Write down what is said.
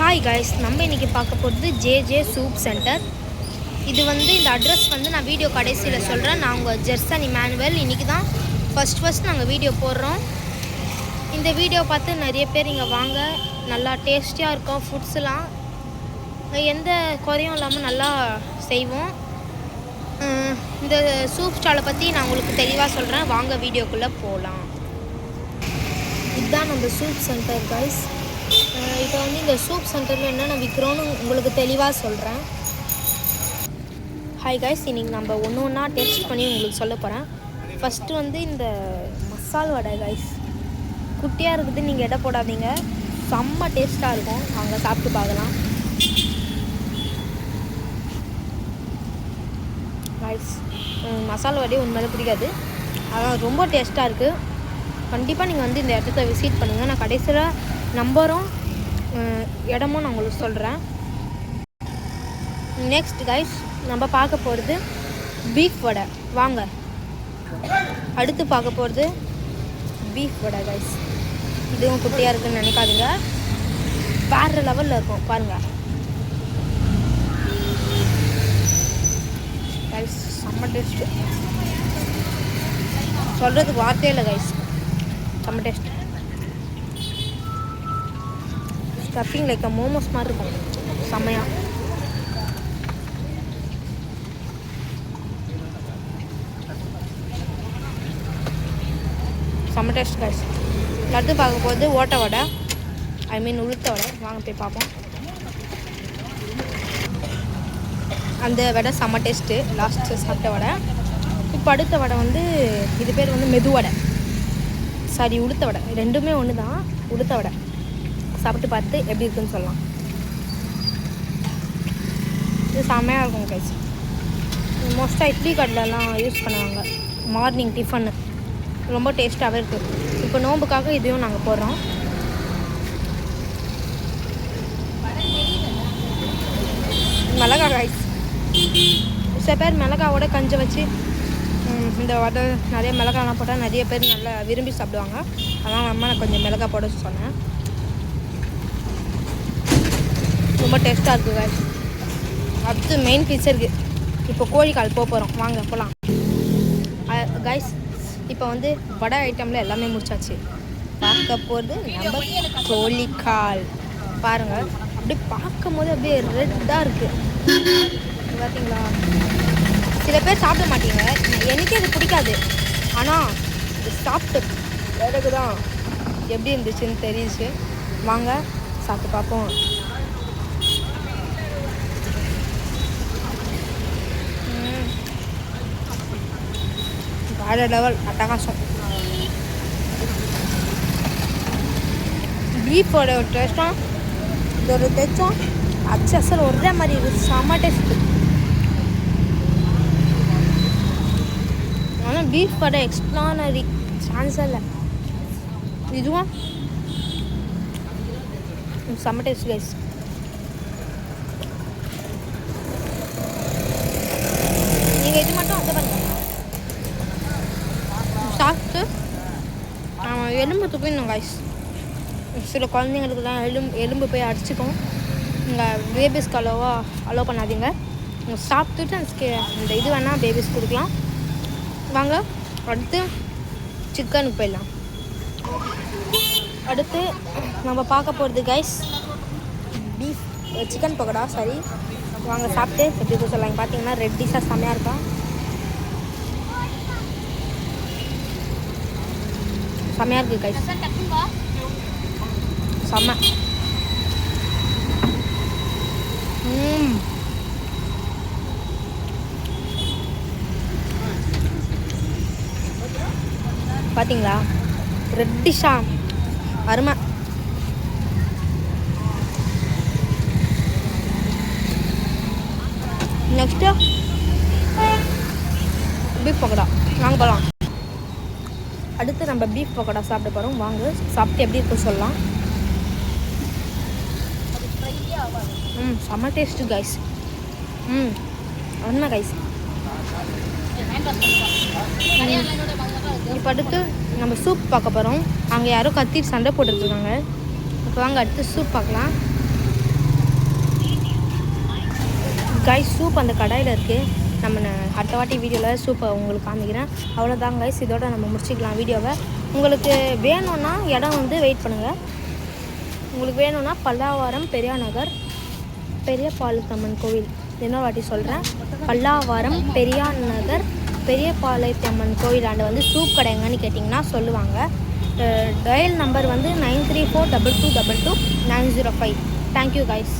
Hi guys, நம்ம இன்றைக்கி பார்க்க போகிறது ஜே சூப் சென்டர். இது வந்து இந்த அட்ரஸ் வந்து நான் வீடியோ கடைசியில் சொல்கிறேன். நான் உங்கள் ஜெர்சன் இமானுவேல். இன்றைக்கி தான் ஃபஸ்ட் நாங்கள் வீடியோ போடுறோம். இந்த வீடியோ பார்த்து நிறைய பேர் இங்கே வாங்க, நல்லா டேஸ்டியாக இருக்கும். ஃபுட்ஸ்லாம் எந்த குறையும் இல்லாமல் நல்லா செய்வோம். இந்த சூப் ஸ்டாலை பற்றி நான் உங்களுக்கு தெளிவாக சொல்கிறேன். வாங்க வீடியோக்குள்ளே போகலாம். இதுதான் நம்ம சூப் சென்டர் கைஸ். இப்போ வந்து இந்த சூப் சென்டரில் என்னென்ன விற்கிறோன்னு உங்களுக்கு தெளிவாக சொல்கிறேன். ஹாய் கைஸ், இன்றைக்கி நம்ம ஒன்றா டேஸ்ட் பண்ணி உங்களுக்கு சொல்ல போகிறேன். ஃபஸ்ட்டு வந்து இந்த மசால் வடை கைஸ், குட்டியாக இருக்குது, நீங்கள் எடை போடாதீங்க, செம்ம டேஸ்ட்டாக இருக்கும். அங்கே சாப்பிட்டு பார்க்கலாம் கைஸ். மசால் வடை உண்மையிலே பிடிக்காது, ஆனால் ரொம்ப டேஸ்ட்டாக இருக்குது. கண்டிப்பாக நீங்கள் வந்து இந்த இடத்த விசிட் பண்ணுங்கள். நான் கடைசியில் நம்பரும் இடமும் நான் உங்களுக்கு சொல்கிறேன். நெக்ஸ்ட் கைஸ், நம்ம பார்க்க போகிறது பீஃப் வடை. வாங்க அடுத்து பார்க்க போகிறது பீஃப் வடை கைஸ். இதுவும் குட்டியாக இருக்குதுன்னு நினைக்காதுங்க, வேறு லெவலில் இருக்கும் பாருங்கள் கைஸ். செம்ம டேஸ்ட்டு, சொல்கிறதுக்கு வார்த்தையே இல்லை கைஸ். செம்ம டேஸ்ட். ஸ்டஃபிங் லைக் மோமோஸ் மாதிரி இருக்கும், செம்மையாக. செம்ம டேஸ்ட் கைஸ். அடுத்து பார்க்க போகிறது ஓட்டை வடை, உளுத்த வடை. வாங்க போய் பார்ப்போம். அந்த வடை செம்ம டேஸ்ட்டு, லாஸ்ட்டு சாப்பிட்ட வடை. இப்போ அடுத்த வடை வந்து இது பேர் வந்து மெது வடை, சாரி உளுத்த வடை. ரெண்டுமே ஒன்று தான், உளுத்த வடை. சாப்பிட்டு பார்த்து எப்படி இருக்குன்னு சொல்லலாம். இது செம்மையாக இருக்கும் கைஸ். மோஸ்ட்டாக இட்லி கடைலலாம் யூஸ் பண்ணுவாங்க மார்னிங் டிஃபன்னு. ரொம்ப டேஸ்ட்டாகவே இருக்குது. இப்போ நோம்புக்காக இதையும் நாங்கள் போடுறோம். மிளகா ரைஸ், சில பேர் மிளகாவோட கஞ்சி வச்சு இந்த வடை நிறைய மிளகாலாம் போட்டால் நிறைய பேர் நல்லா விரும்பி சாப்பிடுவாங்க. அதனால் நான் கொஞ்சம் மிளகா போட சொன்னேன். ரொம்ப டேஸ்ட்டாக இருக்குது கைஸ். அடுத்து மெயின் பீஸ் இருக்குது. இப்போ கோழிக்கால் போகிறோம், வாங்க போகலாம் கைஸ். இப்போ வந்து வடை ஐட்டமில் எல்லாமே முடிச்சாச்சு. பார்க்க போகிறது நம்ம கோழிக்கால். பாருங்கள், அப்படியே பார்க்கும் போது அப்படியே ரெட்டாக இருக்குது பார்த்தீங்களா. சில பேர் சாப்பிட மாட்டீங்க, எனக்கே அது பிடிக்காது. ஆனால் இது சாப்பிட்டு எனக்கு தான் எப்படி இருந்துச்சுன்னு தெரியுது. வாங்க சாப்பிட்டு பார்ப்போம். வேறு லெவல், அட்டகாசம். பீஃபோட ஒரு டேஸ்ட்டும் இதோட டேஸ்ட்டும் அச்சல் ஒரே மாதிரி இருக்குது. செம்ம டேஸ்ட்டு. ஆனால் பீஃப் வடை எக்ஸ்ட்ரானரி, சான்ஸ் இல்லை. இதுவும் செம்ம டேஸ்ட் கைஸ். நீங்கள் இது மட்டும் வந்து பண்ணுங்க. சாப்பிட்டு எலும்பு துப்பிடணும் கைஸ். சில குழந்தைங்களுக்குலாம் எலும்பு போய் அடிச்சுக்கும். இங்கே பேபிஸ்க்கு அலோவ் பண்ணாதீங்க. சாப்பிட்டுட்டு அந்த இது வேணால் பேபிஸ் கொடுக்கலாம். வாங்க அடுத்து சிக்கனுக்கு போயிடலாம். அடுத்து நம்ம பார்க்க போகிறது கைஸ் பீஃப் சிக்கன் பக்கோடா. சரி வாங்க சாப்பிட்டு எப்படி இருக்கும் சொல்லலாம். பார்த்தீங்கன்னா ரெட்டிஷாக செம்மையாக இருக்கா, செம்மையாக இருக்குது கைஸ். செம்ம. பார்த்தீங்களா, ரெட்டிஷா அருமை. நெக்ஸ்ட்டு பீஃப் பக்கோடா, வாங்க போகலாம். அடுத்து நம்ம பீஃப் பக்கோடா சாப்பிட போகிறோம். வாங்க சாப்பிட்டு எப்படி இருக்குன்னு சொல்லலாம். செம்ம டேஸ்ட்டு கைஸ். உண்மை கைஸ். இப்போ அடுத்து நம்ம சூப் பார்க்க போகிறோம். அங்கே யாரோ கத்திட்டு சண்டை போட்டுட்ருக்காங்க. இப்போ வாங்க அடுத்து சூப் பார்க்கலாம். கைஸ் சூப் அந்த கடாயில் இருக்குது. நம்ம அடுத்த வாட்டி வீடியோவில் சூப்பை உங்களுக்கு காமிக்கிறேன். அவ்வளோதான் கைஸ், இதோட நம்ம முடிச்சிக்கலாம் வீடியோவை. உங்களுக்கு வேணும்னா இடம் வந்து வெயிட் பண்ணுங்கள். உங்களுக்கு வேணும்னா பல்லாவரம் பெரியார் நகர் பெரிய பாளையத்தம்மன் கோவில், இன்னொரு வாட்டி சொல்கிறேன், பல்லாவரம் பெரியார் நகர் பெரிய பாளையத்தம்மன் கோவிலாண்டு வந்து சூப் கடைங்கன்னு கேட்டிங்கன்னா சொல்லுவாங்க. டயல் நம்பர் வந்து 9342222905. Thank you guys.